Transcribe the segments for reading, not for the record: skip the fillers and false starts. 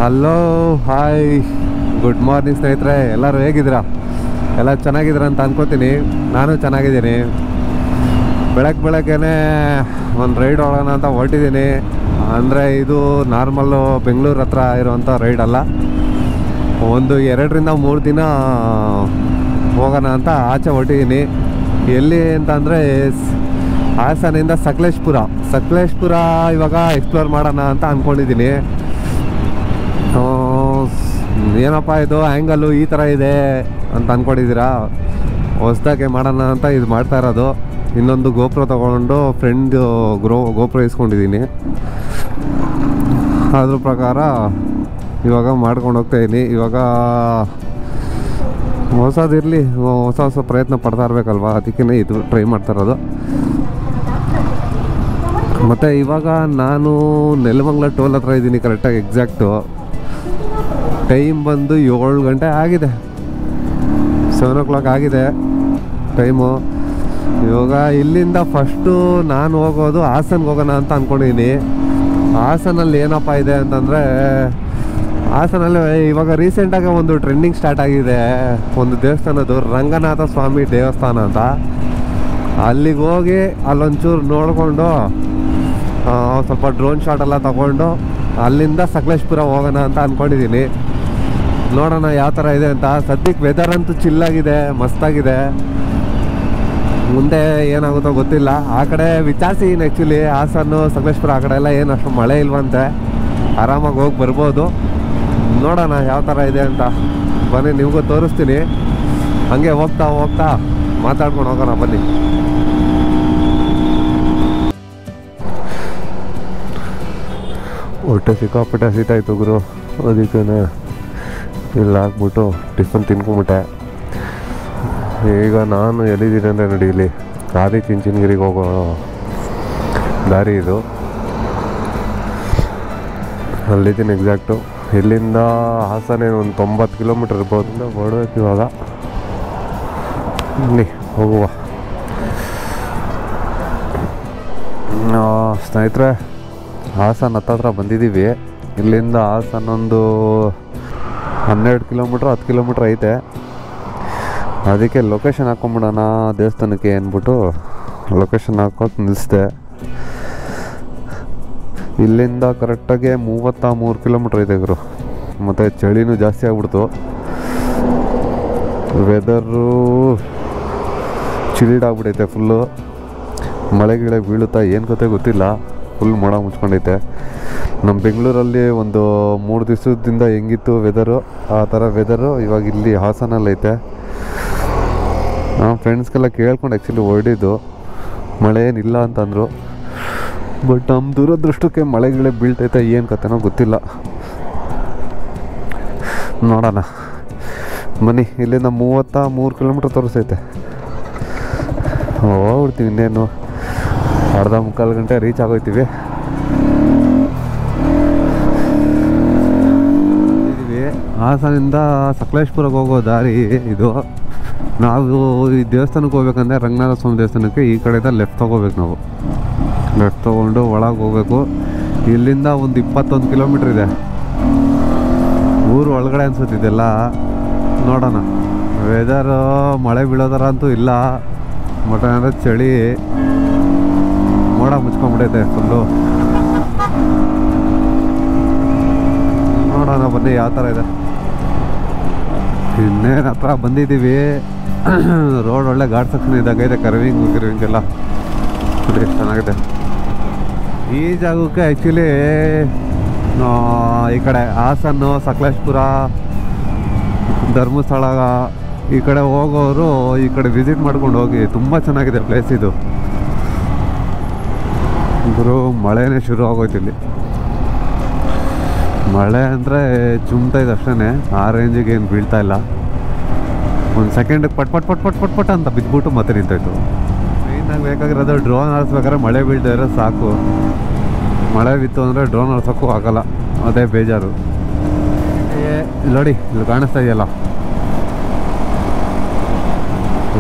Hello hi good morning ಸ್ನೇಹಿತರೆ, ಎಲ್ಲರೂ ಹೇಗಿದ್ದೀರಾ? ಎಲ್ಲ ಚೆನ್ನಾಗಿದ್ದೀರ ಅಂತ ಅನ್ಕೋತೀನಿ. ನಾನು ಚೆನ್ನಾಗಿದ್ದೀನಿ. ಬೆಳಗ್ಗೆನೇ ಒಂದು ರೈಡ್ ಹೋಗೋಣ ಅಂತ ಹೊರಟಿದ್ದೀನಿ. ಅಂದರೆ ಇದು ನಾರ್ಮಲ್ಲು ಬೆಂಗಳೂರು ಹತ್ರ ಇರೋವಂಥ ರೈಡ್ ಅಲ್ಲ. ಒಂದು 2-3 ದಿನ ಹೋಗೋಣ ಅಂತ ಆಚೆ ಹೊರಟಿದ್ದೀನಿ. ಎಲ್ಲಿ ಅಂತಂದರೆ ಹಾಸನಿಂದ ಸಕಲೇಶ್ಪುರ ಇವಾಗ ಎಕ್ಸ್ಪ್ಲೋರ್ ಮಾಡೋಣ ಅಂತ ಅಂದ್ಕೊಂಡಿದ್ದೀನಿ. ಏನಪ್ಪ ಇದು ಆ್ಯಂಗಲ್ಲು ಈ ಥರ ಇದೆ ಅಂತ ಅಂದ್ಕೊಂಡಿದ್ದೀರಾ? ಹೊಸ್ದಾಗೆ ಮಾಡೋಣ ಅಂತ ಇದು ಮಾಡ್ತಾ ಇರೋದು. ಇನ್ನೊಂದು ಗೋಪ್ರೋ ತೊಗೊಂಡು ಫ್ರೆಂಡ್ ಗೋಪ್ರೋ ಇಸ್ಕೊಂಡಿದ್ದೀನಿ. ಅದ್ರ ಪ್ರಕಾರ ಇವಾಗ ಮಾಡ್ಕೊಂಡು ಹೋಗ್ತಾಯಿದ್ದೀನಿ. ಇವಾಗ ಹೊಸದಿರಲಿ, ಹೊಸ ಪ್ರಯತ್ನ ಪಡ್ತಾ ಇರಬೇಕಲ್ವ, ಅದಕ್ಕೇ ಇದು ಟ್ರೈ ಮಾಡ್ತಾ ಇರೋದು. ಮತ್ತು ಇವಾಗ ನಾನು ನೆಲಮಂಗಲ ಟೋಲ್ ಹತ್ರ ಇದ್ದೀನಿ. ಕರೆಕ್ಟಾಗಿ ಎಕ್ಸಾಕ್ಟು ಟೈಮ್ ಬಂದು 7 ಗಂಟೆ ಆಗಿದೆ, 7 o'clock ಆಗಿದೆ ಟೈಮು. ಇವಾಗ ಇಲ್ಲಿಂದ ಫಸ್ಟು ನಾನು ಹೋಗೋದು ಹಾಸನ್ಗೆ ಹೋಗೋಣ ಅಂತ ಅಂದ್ಕೊಂಡಿದ್ದೀನಿ. ಹಾಸನಲ್ಲಿ ಏನಪ್ಪ ಇದೆ ಅಂತಂದರೆ, ಹಾಸನಲ್ಲಿ ಇವಾಗ ರೀಸೆಂಟಾಗಿ ಒಂದು ಟ್ರೆಂಡಿಂಗ್ ಸ್ಟಾರ್ಟ್ ಆಗಿದೆ. ಒಂದು ದೇವಸ್ಥಾನದ್ದು ರಂಗನಾಥ ಸ್ವಾಮಿ ದೇವಸ್ಥಾನ ಅಂತ. ಅಲ್ಲಿಗೆ ಹೋಗಿ ಅಲ್ಲೊಂಚೂರು ನೋಡಿಕೊಂಡು ಸ್ವಲ್ಪ ಡ್ರೋನ್ ಶಾಟ್ ಎಲ್ಲ ತಗೊಂಡು ಅಲ್ಲಿಂದ ಸಕಲೇಶ್ಪುರ ಹೋಗೋಣ ಅಂತ ಅಂದ್ಕೊಂಡಿದ್ದೀನಿ. ನೋಡೋಣ ಯಾವ ಥರ ಇದೆ ಅಂತ. ಸದ್ಯಕ್ಕೆ ವೆದರ್ ಅಂತೂ ಚಿಲ್ಲಾಗಿದೆ, ಮಸ್ತಾಗಿದೆ. ಮುಂದೆ ಏನಾಗುತ್ತೋ ಗೊತ್ತಿಲ್ಲ. ಆ ಕಡೆ ವಿಚಾರಿಸಿದ್ದೀನಿ ಆ್ಯಕ್ಚುಲಿ, ಹಾಸನ್ನು ಸಕಲೇಶ್ಪುರ ಆ ಕಡೆ ಎಲ್ಲ ಏನು ಅಷ್ಟು ಮಳೆ ಇಲ್ವಂತೆ, ಆರಾಮಾಗಿ ಹೋಗಿ ಬರ್ಬೋದು. ನೋಡೋಣ ಯಾವ ಥರ ಇದೆ ಅಂತ. ಬನ್ನಿ ನಿಮಗೂ ತೋರಿಸ್ತೀನಿ. ಹಾಗೆ ಹೋಗ್ತಾ ಮಾತಾಡ್ಕೊಂಡು ಹೋಗೋಣ ಬನ್ನಿ. ಹೊಟ್ಟೆ ಸಿಕ್ಕಾಪಟ್ಟೆ ಹಸಿತಾಯ್ತು ಗುರು, ಅದಕ್ಕೆ ಇಲ್ಲಿ ಹಾಕ್ಬಿಟ್ಟು ಟಿಫನ್ ತಿನ್ಕೊಂಬಿಟ್ಟೆ. ಈಗ ನಾನು ಎಲ್ಲಿದ್ದೀನಿ ಅಂದರೆ ನೋಡಿ, ಇಲ್ಲಿ ಆದಿಚುಂಚನಗಿರಿಗೆ ಹೋಗೋ ದಾರಿ ಇದು. ಅಲ್ಲಿದ್ದೀನಿ ಎಕ್ಸಾಕ್ಟು. ಇಲ್ಲಿಂದ ಹಾಸನ ಒಂದು 90 ಕಿಲೋಮೀಟರ್ ಇರ್ಬೋದು. ಹೊರಡ್ಬೇಕು ಇವಾಗ. ಬನ್ನಿ ಹೋಗುವ. ಸ್ನೇಹಿತರೆ, ಹಾಸನ ಹತ್ತತ್ರ ಬಂದಿದ್ದೀವಿ. ಇಲ್ಲಿಂದ ಹಾಸನ ಒಂದು 12 ಕಿಲೋಮೀಟ್ರ್ 10 ಕಿಲೋಮೀಟ್ರ್ ಐತೆ. ಅದಕ್ಕೆ ಲೊಕೇಶನ್ ಹಾಕ್ಕೊಂಬಿಡೋಣ ದೇವಸ್ಥಾನಕ್ಕೆ ಅಂದ್ಬಿಟ್ಟು ಲೊಕೇಶನ್ ಹಾಕೋದು ನಿಲ್ಲಿಸಿದೆ. ಇಲ್ಲಿಂದ ಕರೆಕ್ಟಾಗಿ 33 ಕಿಲೋಮೀಟ್ರ್ ಐತೆ ಗುರು. ಮತ್ತು ಚಳಿನೂ ಜಾಸ್ತಿ ಆಗ್ಬಿಡ್ತು. ವೆದರು ಚಿಲ್ಡ್ ಆಗ್ಬಿಟ್ಟೈತೆ ಫುಲ್ಲು. ಮಳೆ ಬೀಳುತ್ತಾ ಏನು ಕತೆ ಗೊತ್ತಿಲ್ಲ. ಫುಲ್ ಮೋಡ ಮುಚ್ಕೊಂಡೈತೆ. ನಮ್ಮ ಬೆಂಗಳೂರಲ್ಲಿ ಒಂದು 3 ದಿವಸದಿಂದ ಹೆಂಗಿತ್ತು ವೆದರು, ಆ ಥರ ವೆದರು ಇವಾಗ ಇಲ್ಲಿ ಹಾಸನಲ್ಲೈತೆ. ನಮ್ಮ ಫ್ರೆಂಡ್ಸ್ಗೆಲ್ಲ ಕೇಳ್ಕೊಂಡು ಆ್ಯಕ್ಚುಲಿ ಹೊರಡಿದ್ದು, ಮಳೆ ಏನಿಲ್ಲ ಅಂತಂದರು. ಬಟ್ ನಮ್ಮ ದುರದೃಷ್ಟಕ್ಕೆ ಮಳೆಗಳೇ ಬೀಳ್ತೈತೆ, ಏನು ಕತೆನೋ ಗೊತ್ತಿಲ್ಲ. ನೋಡೋಣ ಬನ್ನಿ. ಇಲ್ಲಿಂದ 33 ಕಿಲೋಮೀಟ್ರ್ ತೋರಿಸ್ತೈತೆ. ಹೋಗ್ಬಿಡ್ತೀವಿ, ಇನ್ನೇನು ಅರ್ಧ ಮುಕ್ಕಾಲು ಗಂಟೆ ರೀಚ್ ಆಗೋಯ್ತೀವಿ. ಹಾಸನಿಂದ ಸಕಲೇಶ್ಪುರಕ್ಕೆ ಹೋಗೋ ದಾರಿ ಇದು. ನಾವು ಈ ದೇವಸ್ಥಾನಕ್ಕೆ ಹೋಗ್ಬೇಕಂದ್ರೆ ರಂಗನಾಥ ಸ್ವಾಮಿ ದೇವಸ್ಥಾನಕ್ಕೆ ಈ ಕಡೆಯಿಂದ ಲೆಫ್ಟ್ ತೊಗೋಬೇಕು. ನಾವು ಲೆಫ್ಟ್ ತೊಗೊಂಡು ಒಳಗೆ ಹೋಗ್ಬೇಕು. ಇಲ್ಲಿಂದ ಒಂದು 21 ಕಿಲೋಮೀಟ್ರ್ ಇದೆ. ಊರು ಒಳಗಡೆ ಅನ್ಸುತ್ತಿದೆಲ್ಲ. ನೋಡೋಣ. ವೆದರು ಮಳೆ ಬೀಳೋ ಥರ ಅಂತೂ ಇಲ್ಲ. ಬಟ್ ಅಂದರೆ ಚಳಿ, ಮೋಡ ಮುಚ್ಕೊಂಡ್ಬಿಡೈತೆ ಫುಲ್ಲು. ನೋಡೋಣ ಬನ್ನಿ ಯಾವ ಥರ ಇದೆ. ಇನ್ನೇನು ಹತ್ರ ಬಂದಿದ್ದೀವಿ. ರೋಡ್ ಒಳ್ಳೆ ಘಾಟ್ ಸೆಕ್ಷನ್ ಇದ್ದಾಗೈತೆ. ಕರ್ವಿಂಗೆಲ್ಲ ಎಷ್ಟು ಚೆನ್ನಾಗಿದೆ. ಈ ಜಾಗಕ್ಕೆ ಆ್ಯಕ್ಚುಲಿ ಈ ಕಡೆ ಹಾಸನ್ನು, ಸಕಲೇಶ್ಪುರ, ಧರ್ಮಸ್ಥಳ ಈ ಕಡೆ ಹೋಗೋರು ಈ ಕಡೆ ವಿಸಿಟ್ ಮಾಡ್ಕೊಂಡು ಹೋಗಿ. ತುಂಬ ಚೆನ್ನಾಗಿದೆ ಪ್ಲೇಸ್ ಇದು ಗುರು. ಮಳೆನೇ ಶುರು ಆಗೋಯ್ತು ಇಲ್ಲಿ. ಮಳೆ ಅಂದರೆ ಚುಮ್ತಾ ಇದೆ ಅಷ್ಟೇ, ಆ ರೇಂಜಿಗೆ ಏನು ಬೀಳ್ತಾ ಇಲ್ಲ. ಒಂದು ಸೆಕೆಂಡಿಗೆ ಪಟ್ ಅಂತ ಬಿದ್ದುಬಿಟ್ಟು ಮತ್ತೆ ನಿಂತಾಯ್ತು. ಮೇಯ್ನಾಗಿ ಬೇಕಾಗಿರೋದು ಡ್ರೋನ್ ಆರಿಸ್ಬೇಕಾದ್ರೆ ಮಳೆ ಬೀಳ್ತಾ ಇರೋ ಸಾಕು. ಮಳೆ ಬಿತ್ತು ಅಂದರೆ ಡ್ರೋನ್ ಆರಿಸೋಕ್ಕೂ ಆಗಲ್ಲ, ಅದೇ ಬೇಜಾರು. ನೋಡಿ ಇಲ್ಲಿ ಕಾಣಿಸ್ತಾ ಇದೆಯಲ್ಲ,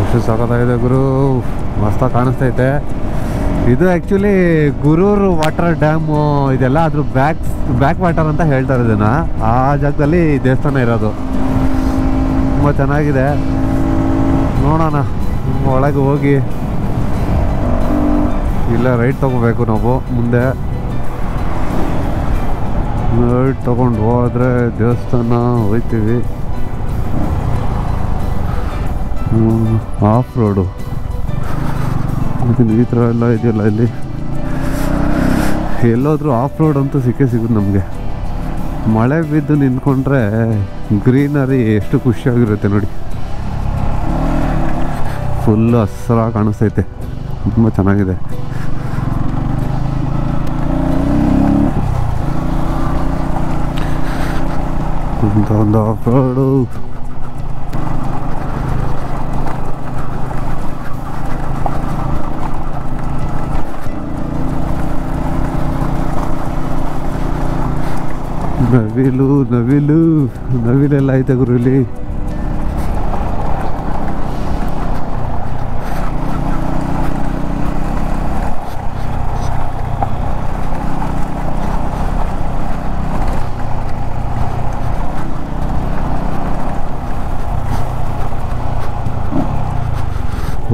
ಎಷ್ಟು ಸಖತ್ತಾಗಿದೆ ಗುರು, ಮಸ್ತಾಗಿ ಕಾಣಿಸ್ತೈತೆ. ಇದು ಆ್ಯಕ್ಚುಲಿ ಗುರೂರು ವಾಟರ್ ಡ್ಯಾಮು ಇದೆಲ್ಲ ಅದ್ರ ಬ್ಯಾಕ್ ವಾಟರ್ ಅಂತ ಹೇಳ್ತಾರೆ ಇದನ್ನು. ಆ ಜಾಗದಲ್ಲಿ ದೇವಸ್ಥಾನ ಇರೋದು. ತುಂಬ ಚೆನ್ನಾಗಿದೆ. ನೋಡೋಣ ಒಳಗೆ ಹೋಗಿ. ಇಲ್ಲ ರೈಟ್ ತೊಗೋಬೇಕು ನಾವು ಮುಂದೆ. ರೈಟ್ ತೊಗೊಂಡು ಹೋದರೆ ದೇವಸ್ಥಾನ ಹೋಗ್ತೀವಿ. ಆಫ್ ರೋಡು ಈ ಥರ ಎಲ್ಲ ಇದೆಯಲ್ಲ. ಇಲ್ಲಿ ಎಲ್ಲೋದ್ರೂ ಆಫ್ ರೋಡ್ ಅಂತೂ ಸಿಗುತ್ತೆ ನಮಗೆ. ಮಳೆ ಬಿದ್ದು ನಿಂತ್ಕೊಂಡ್ರೆ ಗ್ರೀನರಿ ಎಷ್ಟು ಖುಷಿಯಾಗಿರುತ್ತೆ ನೋಡಿ. ಫುಲ್ಲು ಹಸಿರಾಗಿ ಕಾಣಿಸ್ತೈತೆ. ತುಂಬ ಚೆನ್ನಾಗಿದೆ. ಒಂದು ಆಫ್ ರೋಡು. ನವಿಲೆಲ್ಲ ಐತೆ ಗುರು ಇಲ್ಲಿ.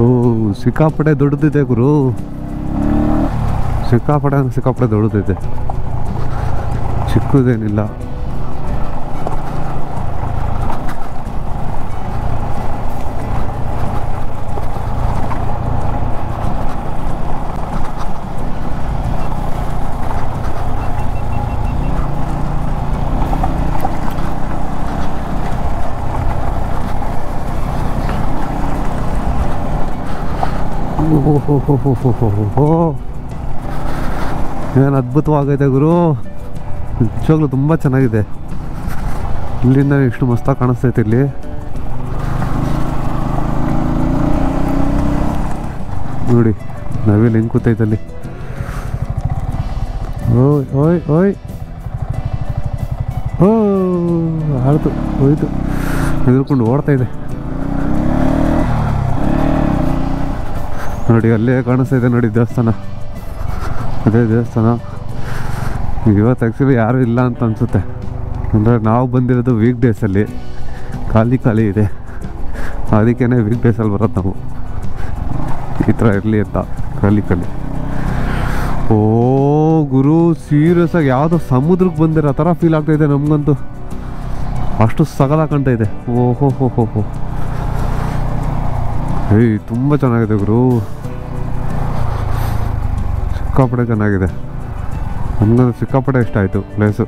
ಓ ಸಿಕ್ಕಾಪಟ್ಟೆ ದೊಡ್ಡದಿದೆ ಗುರು. ಸಿಕ್ಕಾಪಟ್ಟೆ ದೊಡ್ಡದಿದೆ, ಚಿಕ್ಕದೇನಿಲ್ಲ. ಏನು ಅದ್ಭುತವಾಗೈತೆ ಗುರು. ನಿಜವಾಗ್ಲೂ ತುಂಬ ಚೆನ್ನಾಗಿದೆ. ಇಲ್ಲಿಂದ ಎಷ್ಟು ಮಸ್ತಾಗಿ ಕಾಣಿಸ್ತೈತೆ ಇಲ್ಲಿ. ನೋಡಿ ನವಿಲು ಹೆಂಗೆ ಕೂತೈತೆ ಅಲ್ಲಿ. ಓಯ್ ಓಯ್ ಓಯ್ ಓ ಆಡ್ತು ಹೋಯ್ತು. ಹೆದರ್ಕೊಂಡು ಓಡ್ತಾ ಇದೆ ನೋಡಿ. ಅಲ್ಲೇ ಕಾಣಿಸ್ತೈತೆ ನೋಡಿ ದೇವಸ್ಥಾನ. ಅದೇ ದೇವಸ್ಥಾನ. ಇವತ್ತು ಆ್ಯಕ್ಚುಲಿ ಯಾರೂ ಇಲ್ಲ ಅಂತ ಅನಿಸುತ್ತೆ. ಅಂದರೆ ನಾವು ಬಂದಿರೋದು ವೀಕ್ ಡೇಸಲ್ಲಿ. ಖಾಲಿ ಇದೆ. ಅದಕ್ಕೇ ವೀಕ್ ಡೇಸಲ್ಲಿ ಬರೋದು ನಾವು. ಈ ಥರ ಇರಲಿ ಅಂತ ಖಾಲಿ. ಓ ಗುರು ಸೀರಿಯಸ್ ಆಗಿ ಯಾವುದೋ ಸಮುದ್ರಕ್ಕೆ ಬಂದಿರೋ ಥರ ಫೀಲ್ ಆಗ್ತಾಯಿದೆ ನಮಗಂತೂ. ಅಷ್ಟು ಸಗಲ ಕಾಣ್ತಾ ಇದೆ. ಓಹೋ ಏಯ್ ತುಂಬ ಚೆನ್ನಾಗಿದೆ ಗುರು. ಸಿಕ್ಕಾಪಟ್ಟೆ ಚೆನ್ನಾಗಿದೆ. ನಮಗಂತೂ ಸಿಕ್ಕಾಪಟ್ಟೆ ಇಷ್ಟ ಆಯಿತು ಪ್ಲೇಸು.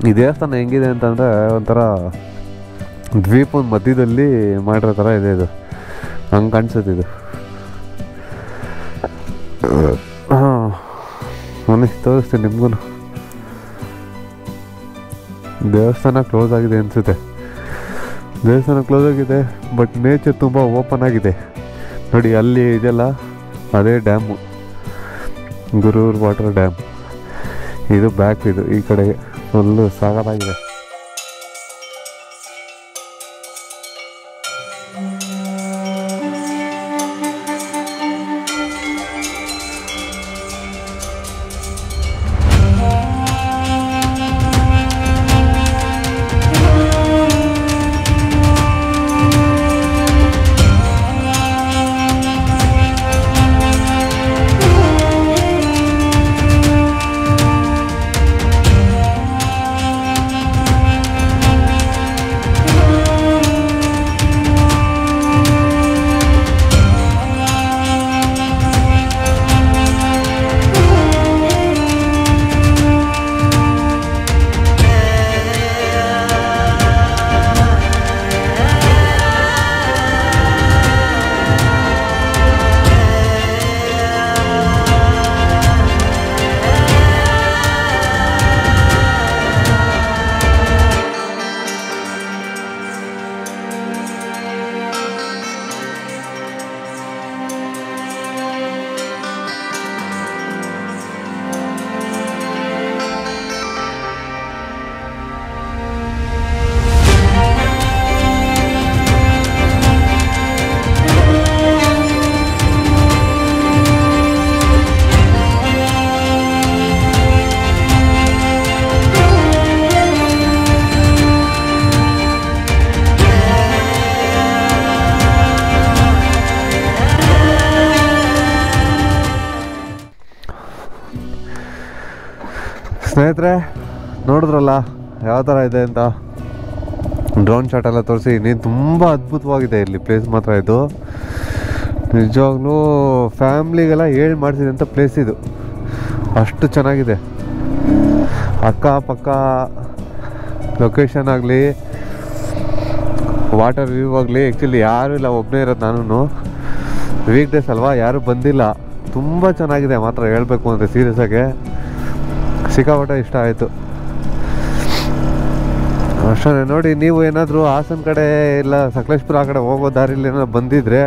ಈ ದೇವಸ್ಥಾನ ಹೆಂಗಿದೆ ಅಂತಂದರೆ ಒಂಥರ ದ್ವೀಪದ ಮಧ್ಯದಲ್ಲಿ ಮಾಡಿರೋ ಥರ ಇದೆ. ಇದು ಹಂಗೆ ಕಾಣಿಸುತ್ತೆ ಇದು. ಹಾಂ ಮೊನ್ನೆ ತೋರಿಸ್ತೀನಿ ನಿಮಗೂ. ದೇವಸ್ಥಾನ ಕ್ಲೋಸ್ ಆಗಿದೆ ಅನಿಸುತ್ತೆ. ದೇವಸ್ಥಾನ ಕ್ಲೋಸ್ ಆಗಿದೆ, ಬಟ್ ನೇಚರ್ ತುಂಬ ಓಪನ್ ಆಗಿದೆ ನೋಡಿ. ಅಲ್ಲಿ ಇದೆಲ್ಲ ಅದೇ ಡ್ಯಾಮು, ಗುರೂರು ವಾಟರ್ ಡ್ಯಾಮ್. ಇದು ಬ್ಯಾಕ್, ಇದು ಈ ಕಡೆಗೆ ಫುಲ್ಲು ಸಾಗಲಾಗಿದೆ. ಸ್ನೇಹಿತರೆ ನೋಡಿದ್ರಲ್ಲ ಯಾವ ಥರ ಇದೆ ಅಂತ, ಡ್ರೋನ್ ಶಾಟ್ ಎಲ್ಲ ತೋರಿಸಿ. ನೀನು ತುಂಬ ಅದ್ಭುತವಾಗಿದೆ ಇಲ್ಲಿ ಪ್ಲೇಸ್ ಮಾತ್ರ. ಇದು ನಿಜವಾಗ್ಲೂ ಫ್ಯಾಮ್ಲಿಗೆಲ್ಲ ಹೇಳಿ ಮಾಡಿಸಿದಂಥ ಪ್ಲೇಸ್ ಇದು, ಅಷ್ಟು ಚೆನ್ನಾಗಿದೆ. ಅಕ್ಕಪಕ್ಕ ಲೊಕೇಶನ್ ಆಗಲಿ, ವಾಟರ್ ವ್ಯೂ ಆಗಲಿ, ಆ್ಯಕ್ಚುಲಿ ಯಾರೂ ಇಲ್ಲ, ಒಬ್ಬನೇ ಇರೋದು ನಾನು. ವೀಕ್ ಡೇಸ್ ಅಲ್ವಾ, ಯಾರೂ ಬಂದಿಲ್ಲ. ತುಂಬ ಚೆನ್ನಾಗಿದೆ ಮಾತ್ರ ಹೇಳಬೇಕು ಅಂದರೆ, ಸೀರಿಯಸ್ಸಾಗೆ ಸಿಕ್ಕಾಪಟ್ಟೆ ಇಷ್ಟ ಆಯಿತು. ಅಷ್ಟೇ ನೋಡಿ, ನೀವು ಏನಾದರೂ ಹಾಸನ ಕಡೆ ಇಲ್ಲ ಸಕಲೇಶ್ಪುರ ಆ ಕಡೆ ಹೋಗೋ ದಾರಿಲಿ ಏನಾದ್ರು ಬಂದಿದ್ದರೆ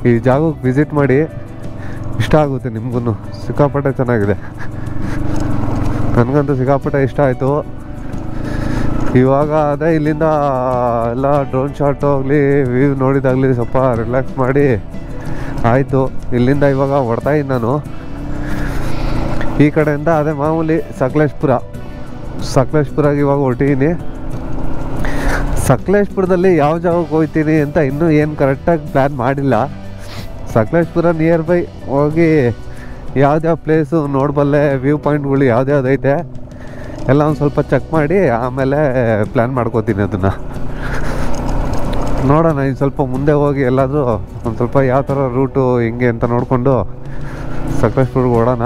ಈ ಜಾಗಕ್ಕೆ ವಿಸಿಟ್ ಮಾಡಿ, ಇಷ್ಟ ಆಗುತ್ತೆ ನಿಮಗೂ. ಸಿಕ್ಕಾಪಟ್ಟೆ ಚೆನ್ನಾಗಿದೆ, ನನಗಂತೂ ಸಿಕ್ಕಾಪಟ್ಟೆ ಇಷ್ಟ ಆಯಿತು. ಇವಾಗ ಅದೇ ಇಲ್ಲಿಂದ ಎಲ್ಲ ಡ್ರೋನ್ ಶಾಟ್ ಹೋಗಲಿ, ವ್ಯೂ ನೋಡಿದಾಗಲಿ ಸ್ವಲ್ಪ ರಿಲ್ಯಾಕ್ಸ್ ಮಾಡಿ ಆಯಿತು. ಇಲ್ಲಿಂದ ಇವಾಗ ಹೊಡ್ತಾಯಿದ್ದೀನಿ ನಾನು ಈ ಕಡೆಯಿಂದ. ಅದೇ ಮಾಮೂಲಿ ಸಕಲೇಶ್ಪುರಾಗಿ ಇವಾಗ ಹೊರಟಿದ್ದೀನಿ. ಸಕಲೇಶ್ಪುರದಲ್ಲಿ ಯಾವ ಜಾಗಕ್ಕೆ ಹೋಗ್ತೀನಿ ಅಂತ ಇನ್ನೂ ಏನು ಕರೆಕ್ಟಾಗಿ ಪ್ಲ್ಯಾನ್ ಮಾಡಿಲ್ಲ. ಸಕಲೇಶ್ಪುರ ನಿಯರ್ ಬೈ ಹೋಗಿ ಯಾವ್ದ್ಯಾವ ಪ್ಲೇಸು ನೋಡಬಲ್ಲೆ, ವ್ಯೂ ಪಾಯಿಂಟ್ಗಳು ಯಾವ್ದ್ಯಾವ್ದು ಐತೆ ಎಲ್ಲ ಒಂದು ಸ್ವಲ್ಪ ಚೆಕ್ ಮಾಡಿ ಆಮೇಲೆ ಪ್ಲ್ಯಾನ್ ಮಾಡ್ಕೋತೀನಿ ಅದನ್ನು. ನೋಡೋಣ ಇನ್ನು ಸ್ವಲ್ಪ ಮುಂದೆ ಹೋಗಿ ಎಲ್ಲಾದರೂ ಒಂದು ಸ್ವಲ್ಪ ಯಾವ ಥರ ರೂಟು ಹಿಂಗೆ ಅಂತ ನೋಡಿಕೊಂಡು ಸಕಲೇಶ್ಪುರ್ಗೆ ಓಡೋಣ.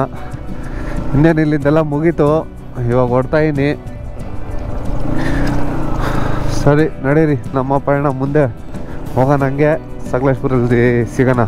ಇನ್ನೇನು ಇಲ್ಲಿಂದೆಲ್ಲ ಮುಗೀತು, ಇವಾಗ ಹೊಡ್ತಾಯಿನಿ. ಸರಿ ನಡೀರಿ, ನಮ್ಮ ಪಯಣ ಮುಂದೆ ಹೋಗೋಣ. ಹಂಗೆ ಸಕಲೇಶ್ಪುರದಲ್ಲಿ ಸಿಗೋಣ.